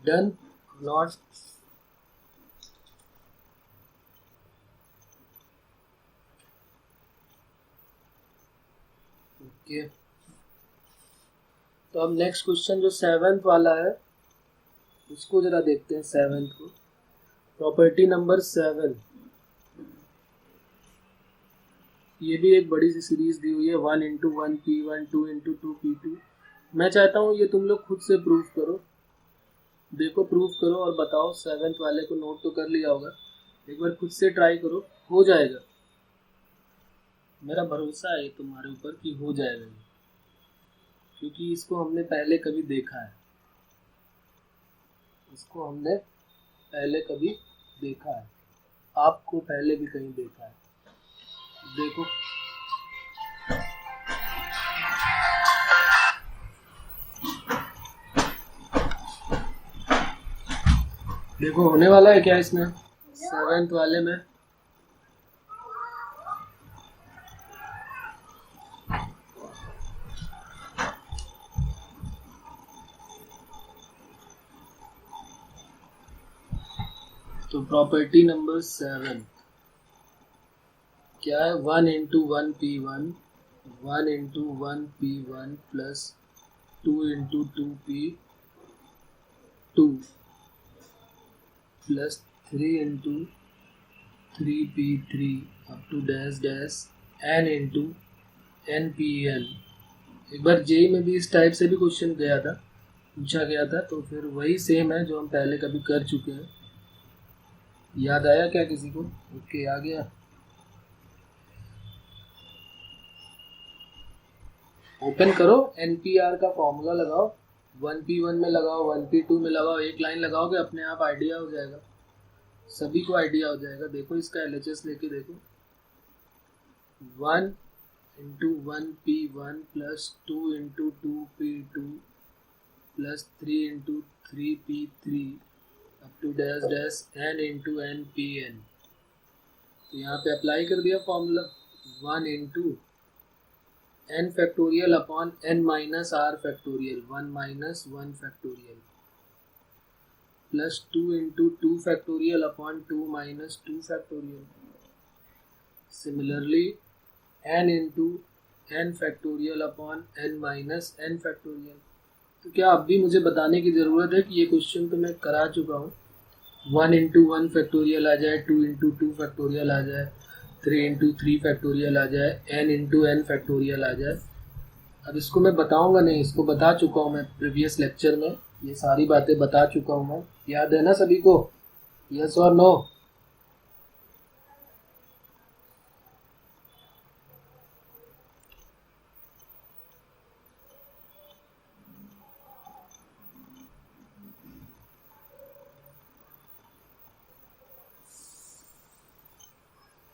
Done not okay. तो अब नेक्स्ट क्वेश्चन जो 7th वाला है उसको जरा देखते हैं। 7th को, प्रॉपर्टी नंबर 7। ये भी एक बड़ी सी सीरीज दी हुई है, 1/1 P1, 2/2 P2। मैं चाहता हूँ ये तुम लोग खुद से प्रूव करो। देखो प्रूव करो और बताओ। 7th वाले को नोट तो कर लिया होगा, एक बार खुद से ट्राई करो, हो जाएगा। मेरा भरोसा है तुम्हारे ऊपर कि हो जाएगा, क्योंकि इसको हमने पहले कभी देखा है। इसको हमने पहले कभी देखा है, आपको पहले भी कहीं देखा है। देखो देखो होने वाला है क्या इसमें? 7th वाले में तो प्रॉपर्टी नंबर 7 क्या है? 1/1 P1, 1/1 P1 plus 2/2 P2 plus 3/3 P3 up to dash dash n into NPN। एक बार जेई में भी इस टाइप से भी क्वेश्चन गया था, पूछा गया था। तो फिर वही सेम है जो हम पहले कभी कर चुके हैं। याद आया क्या किसी को? ओके आ गया। ओपन करो, NPR का फॉर्मूला लगाओ, 1P1 में लगाओ, 1P2 में लगाओ, एक लाइन लगाओगे अपने आप आइडिया हो जाएगा, सभी को आइडिया हो जाएगा। देखो इसका LHS लेके देखो, 1/1 P1 plus 2/2 P2 plus 3/3 P3 up to dash dash n into NPN। तो यहाँ पे अप्लाई कर दिया formula, 1 into n factorial upon n minus r factorial, 1 minus 1 factorial plus 2 into 2 factorial upon 2 minus 2 factorial. Similarly n into n factorial upon n minus n factorial. तो क्या अब भी मुझे बताने की ज़रूरत है कि ये क्वेश्चन तो मैं करा चुका हूँ। 1/1 फैक्टोरियल आ जाए, 2/2 फैक्टोरियल आ जाए, 3/3 फैक्टोरियल आ जाए, n फैक्टोरियल आ जाए। अब इसको मैं बताऊंगा नहीं, इसको बता चुका हूँ मैं प्रीवियस लेक्चर में, ये सारी बातें बता चुका हूँ मैं। याद है ना सभी को? यस और नो?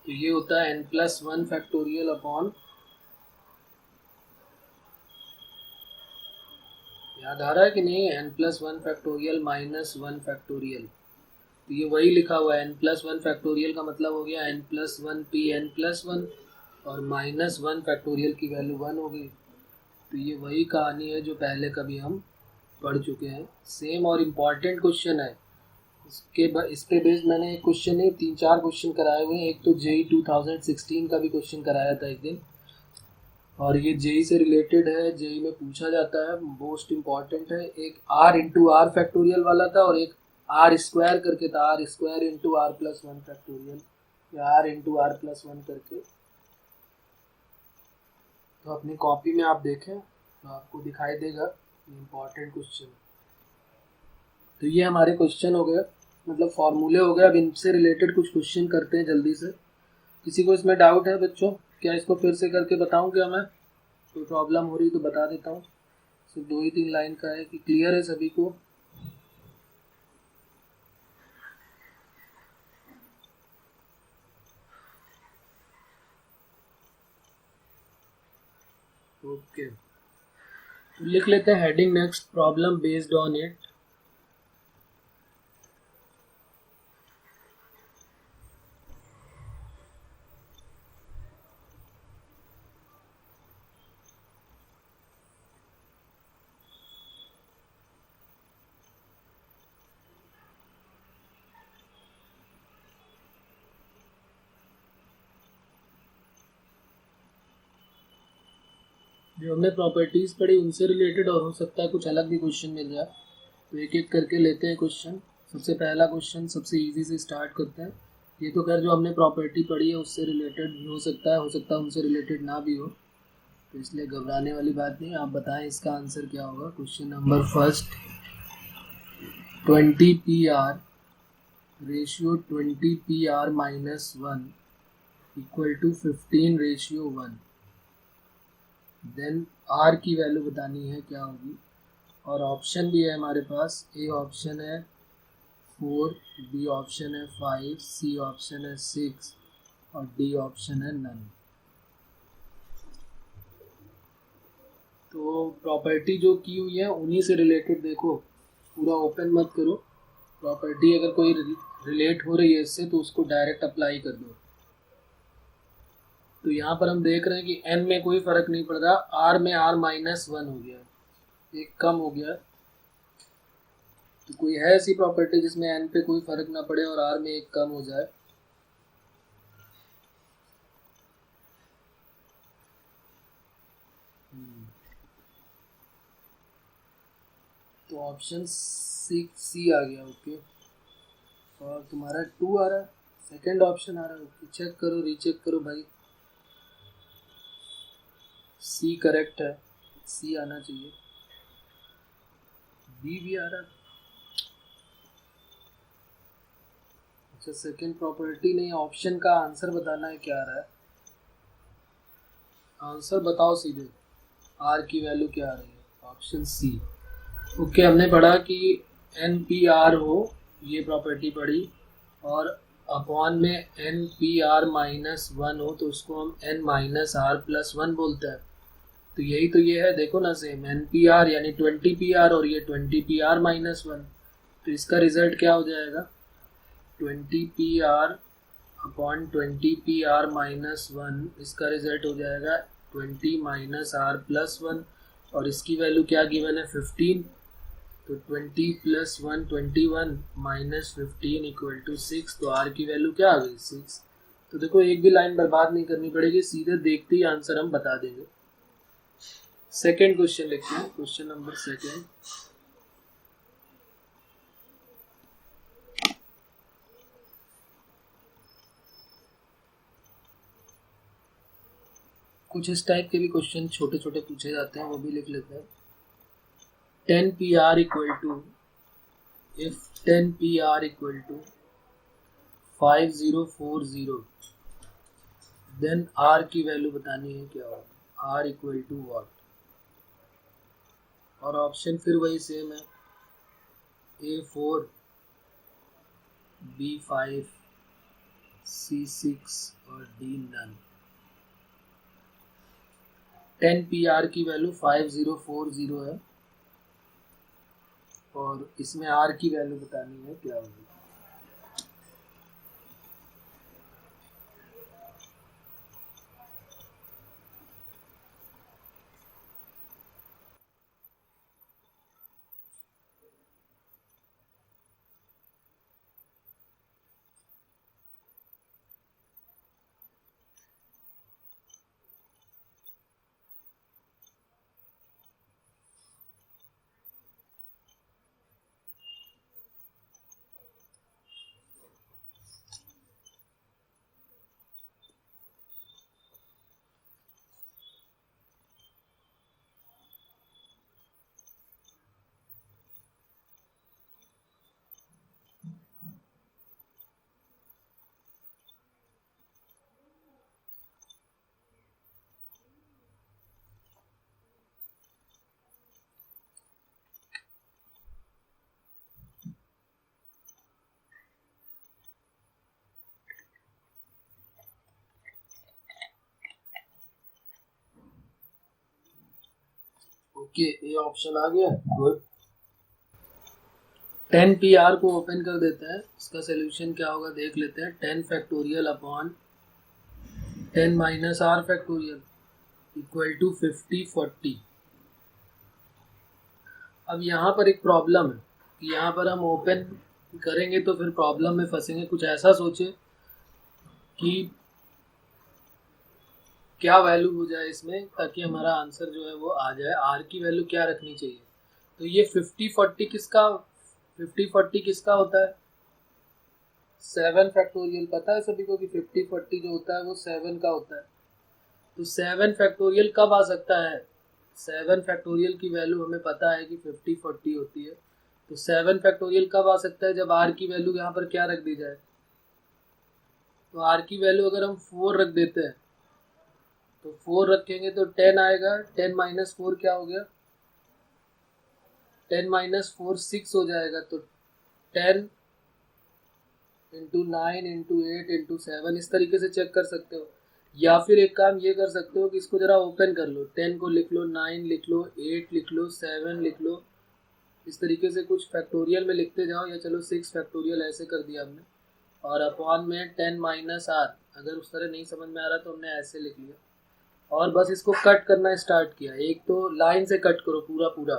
तो ये होता है n+1 फैक्टोरियल अपॉन याद आ रहा है कि नहीं? n+1 फैक्टोरियल माइनस 1 फैक्टोरियल, तो ये वही लिखा हुआ है। n+1 फैक्टोरियल का मतलब हो गया n+1 p n+1 और -1 फैक्टोरियल की वैल्यू 1 हो गई। तो ये वही कहानी है जो पहले कभी हम पढ़ चुके हैं, सेम और इम्पॉर्टेंट क्वेश्चन है। इस पे बेस्ड मैंने एक क्वेश्चन नहीं 3-4 क्वेश्चन कराए हुए हैं। एक तो जेई 2016 का भी क्वेश्चन कराया था एक दिन, और ये जेई से रिलेटेड है, जेई में पूछा जाता है, मोस्ट इम्पॉर्टेंट है। एक r फैक्टोरियल वाला था और एक r² करके था, r² × r+1 फैक्टोरियल या r+1 करके। तो अपनी कॉपी में आप देखें तो आपको दिखाई देगा इम्पॉर्टेंट क्वेश्चन। तो ये हमारे क्वेश्चन हो गए, मतलब फॉर्मूले हो गए। अब इनसे रिलेटेड कुछ क्वेश्चन करते हैं जल्दी से। किसी को इसमें डाउट है बच्चों? क्या इसको फिर से करके बताऊं? क्या मैं कोई प्रॉब्लम हो रही तो बता देता हूँ। सिर्फ 2 ही 3 लाइन का है कि क्लियर है सभी को? ओके, तो लिख लेते हैं heading next problem based on it. जो हमने प्रॉपर्टीज पढ़ी उनसे रिलेटेड, और हो सकता है कुछ अलग भी क्वेश्चन मिल जाए, तो एक एक करके लेते हैं क्वेश्चन। सबसे पहला क्वेश्चन सबसे इजी से स्टार्ट करते हैं। ये तो खैर जो हमने प्रॉपर्टी पढ़ी है उससे रिलेटेड भी हो सकता है उनसे रिलेटेड ना भी हो, तो इसलिए घबराने वाली बात नहीं। आप बताएं इसका आंसर क्या होगा। Question number first, 20 PR ratio 20 PR -1 equal to 15:1। Then R की वैल्यू बतानी है क्या होगी, और ऑप्शन भी है हमारे पास। ए ऑप्शन है 4, बी ऑप्शन है 5, सी ऑप्शन है 6 और डी ऑप्शन है नन। तो प्रॉपर्टी जो की हुई है उन्हीं से रिलेटेड देखो, पूरा ओपन मत करो। प्रॉपर्टी अगर कोई रिलेट हो रही है इससे तो उसको डायरेक्ट अप्लाई कर दो। तो यहाँ पर हम देख रहे हैं कि n में कोई फर्क नहीं पड़ रहा, r में r-1 हो गया, एक कम हो गया। तो कोई है ऐसी प्रॉपर्टी जिसमें n पे कोई फर्क ना पड़े और r में एक कम हो जाए? तो ऑप्शन सी आ गया। ओके, और तुम्हारा 2 आ रहा है, सेकंड ऑप्शन आ रहा है। ओके, चेक करो, रीचेक करो भाई। सी करेक्ट है, सी आना चाहिए। बी भी आ रहा है। अच्छा, सेकंड प्रॉपर्टी नहीं, ऑप्शन का आंसर बताना है क्या आ रहा है। आंसर बताओ सीधे, आर की वैल्यू क्या आ रही है? Option C. ओके, हमने पढ़ा कि NPR हो, ये प्रॉपर्टी पढ़ी, और अपॉन में NPR -1 हो तो उसको हम n-r+1 बोलते हैं। तो यही तो ये है, देखो ना, सेम NPR यानी 20 PR और ये 20 PR -1। तो इसका रिजल्ट क्या हो जाएगा? 20 PR अपॉन 20 PR -1, इसका रिजल्ट हो जाएगा 20 -r+1, और इसकी वैल्यू क्या गिवन है? 15। तो 20 + 1 21 -15 = 6। तो r की वैल्यू क्या आ गई? 6। तो देखो, एक भी लाइन बर्बाद नहीं करनी पड़ेगी, सीधे देखते ही आंसर हम बता देंगे। सेकेंड क्वेश्चन लिखते हैं, क्वेश्चन नंबर सेकेंड। कुछ इस टाइप के भी क्वेश्चन छोटे छोटे पूछे जाते हैं, वो भी लिख लेते हैं। 10 PR equal to, if 10 PR equal to 5040, then R की वैल्यू बतानी है क्या होगा। R equal to what? और ऑप्शन फिर वही सेम है, A4, B5, C6 और D नन। 10 PR की वैल्यू 5040 है, और इसमें आर की वैल्यू बतानी है क्या होगी। ओके, ये ऑप्शन आ गया, गुड। 10 PR को ओपन कर देते हैं, इसका सोल्यूशन क्या होगा देख लेते हैं। 10 factorial upon 10 minus R factorial equal to 50/40। अब यहाँ पर एक प्रॉब्लम है कि यहाँ पर हम ओपन करेंगे तो फिर प्रॉब्लम में फंसेंगे। कुछ ऐसा सोचे कि क्या वैल्यू हो जाए इसमें ताकि हमारा आंसर जो है वो आ जाए। आर की वैल्यू क्या रखनी चाहिए, तो ये 50/40 किसका 50/40 किसका होता है, 7 फैक्टोरियल। पता है सभी को कि 50/40 जो होता है वो 7 का होता है। तो 7 फैक्टोरियल कब आ सकता है, 7 फैक्टोरियल की वैल्यू हमें पता है कि 50/40 होती है। तो 7 फैक्टोरियल कब आ सकता है, जब आर की वैल्यू यहाँ पर क्या रख दी जाए। तो आर की वैल्यू अगर हम 4 रख देते हैं तो 4 रखेंगे तो 10 आएगा। 10 माइनस 4 क्या हो गया, 10 माइनस 4 6 हो जाएगा। तो 10 इंटू 9 इंटू 8 इंटू 7 इस तरीके से चेक कर सकते हो। या फिर एक काम ये कर सकते हो कि इसको जरा ओपन कर लो, 10 को लिख लो, 9 लिख लो, 8 लिख लो, 7 लिख लो। इस तरीके से कुछ फैक्टोरियल में लिखते जाओ, या चलो 6 फैक्टोरियल ऐसे कर दिया हमने। और अपॉन में 10 माइनस आर, अगर उस तरह नहीं समझ में आ रहा तो हमने ऐसे लिख लिया। और बस इसको कट करना स्टार्ट किया। एक तो लाइन से कट करो पूरा पूरा।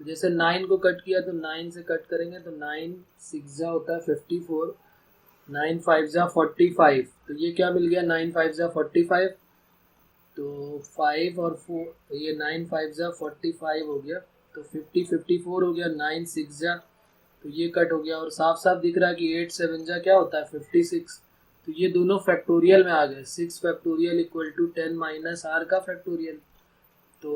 तो जैसे 9 को कट किया तो 9 से कट करेंगे तो 9 6 जा होता है 54, 9 5 जा 45। तो ये क्या मिल गया, 9 5 जा 45। तो 5 और 4, तो ये 9 5 जा 45 हो गया। तो 50 54 हो गया, 9 6 जा, तो ये कट हो गया। और साफ साफ दिख रहा है कि 8 7 जा क्या होता है 56। तो ये दोनों फैक्टोरियल में आ गए। 6 factorial equal to 10 minus R का फैक्टोरियल। तो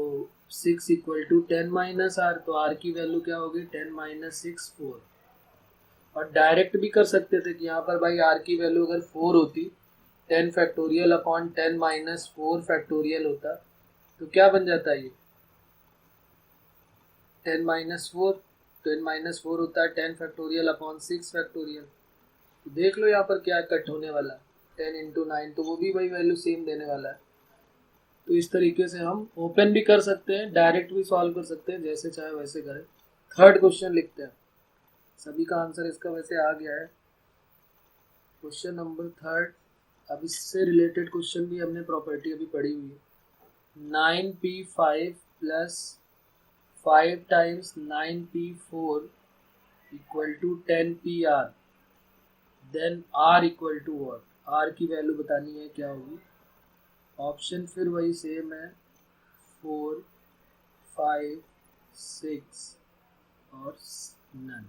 6 इक्वल टू 10 माइनस आर, तो आर की वैल्यू क्या होगी 10 माइनस 6 4। और डायरेक्ट भी कर सकते थे कि यहाँ पर भाई आर की वैल्यू अगर 4 होती, 10 फैक्टोरियल अपॉन 10 माइनस 4 फैक्टोरियल होता, तो क्या बन जाता है ये 10 माइनस 4। 10 माइनस 4 होता है 10 फैक्टोरियल अपॉन 6 फैक्टोरियल। तो देख लो यहाँ पर क्या कट होने वाला है, 10 इंटू 9, तो वो भी वही वैल्यू सेम देने वाला है। तो इस तरीके से हम ओपन भी कर सकते हैं, डायरेक्ट भी सॉल्व कर सकते हैं, जैसे चाहे वैसे करें। थर्ड क्वेश्चन लिखते हैं। सभी का आंसर इसका वैसे आ गया है। क्वेश्चन नंबर थर्ड, अब इससे रिलेटेड क्वेश्चन भी हमने प्रॉपर्टी अभी पढ़ी हुई है। 9p5 plus 5 times 9p4 equal to 10pr, then r equal to what, r की वैल्यू बतानी है क्या होगी। ऑप्शन फिर वही सेम है, 4 5 6 और नन।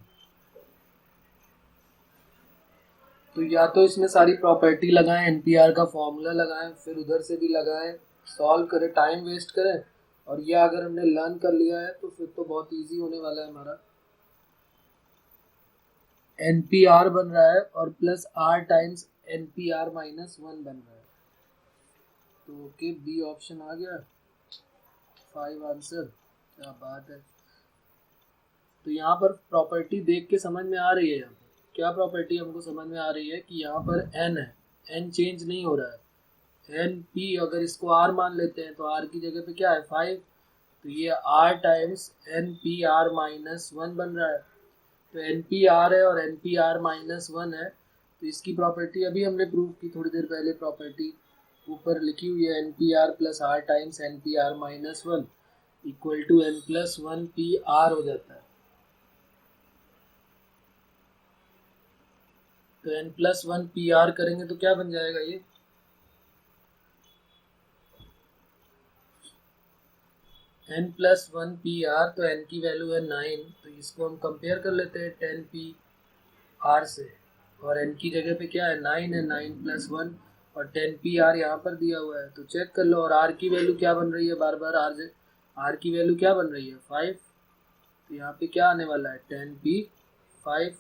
तो या तो इसमें सारी प्रॉपर्टी लगाएं, एनपीआर का फॉर्मूला लगाएं, फिर उधर से भी लगाएं, सॉल्व करें, टाइम वेस्ट करें। और ये अगर हमने लर्न कर लिया है तो फिर तो बहुत इजी होने वाला है हमारा। एनपीआर बन रहा है और plus R times NPR minus 1 बन रहा है। तो ओके, बी ऑप्शन आ गया, 5 आंसर। क्या बात है। तो यहाँ पर प्रॉपर्टी देख के समझ में आ रही है, यहाँ पर क्या प्रॉपर्टी हमको समझ में आ रही है कि यहाँ पर एन है, एन चेंज नहीं हो रहा है। एन पी, अगर इसको आर मान लेते हैं तो आर की जगह पे क्या है 5, तो ये r टाइम्स NPR माइनस 1 बन रहा है। तो NPR है और NPR माइनस 1 है, तो इसकी प्रॉपर्टी अभी हमने प्रूव की थोड़ी देर पहले, प्रॉपर्टी ऊपर लिखी हुई है NPR plus R times NPR minus 1 equal to N plus 1 PR हो जाता है। तो N प्लस 1 PR करेंगे तो क्या बन जाएगा ये, N प्लस 1 PR, तो N की वैल्यू है 9, तो इसको हम कंपेयर कर लेते हैं 10 PR से, और N की जगह पे क्या है 9 है, 9 प्लस 1 और 10 PR यहाँ पर दिया हुआ है, तो चेक कर लो। और R की वैल्यू क्या बन रही है, बार बार R की वैल्यू क्या बन रही है 5, तो यहाँ पे क्या आने वाला है 10P 5,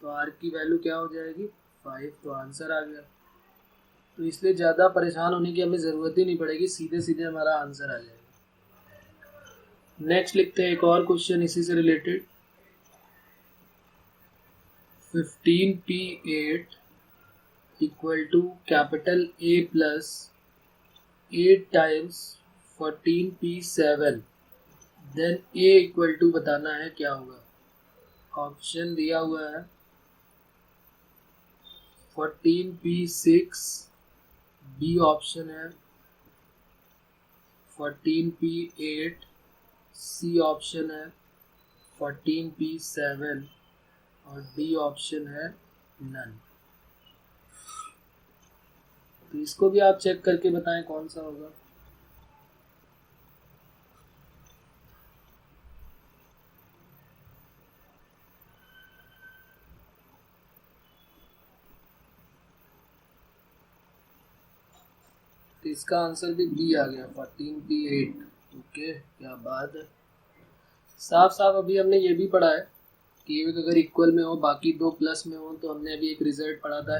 तो R की वैल्यू क्या हो जाएगी 5, तो आंसर आ गया। तो इसलिए ज़्यादा परेशान होने की हमें ज़रूरत ही नहीं पड़ेगी, सीधे सीधे हमारा आंसर आ जाएगा। नेक्स्ट लिखते हैं एक और क्वेश्चन इसी से related. 15P8 equal to capital A plus 8 times 14P7, then A equal to बताना है क्या होगा। ऑप्शन दिया हुआ है 14P6, B ऑप्शन है 14P8, C ऑप्शन है 14P7 और D ऑप्शन है नन। तो इसको भी आप चेक करके बताएं कौन सा होगा। तो इसका आंसर भी B आ गया 14P8। ओके, क्या बात है। साफ साफ अभी हमने ये भी पढ़ा है कि अगर इक्वल में हो, बाकी दो प्लस में हो, तो हमने अभी एक रिजल्ट पढ़ा था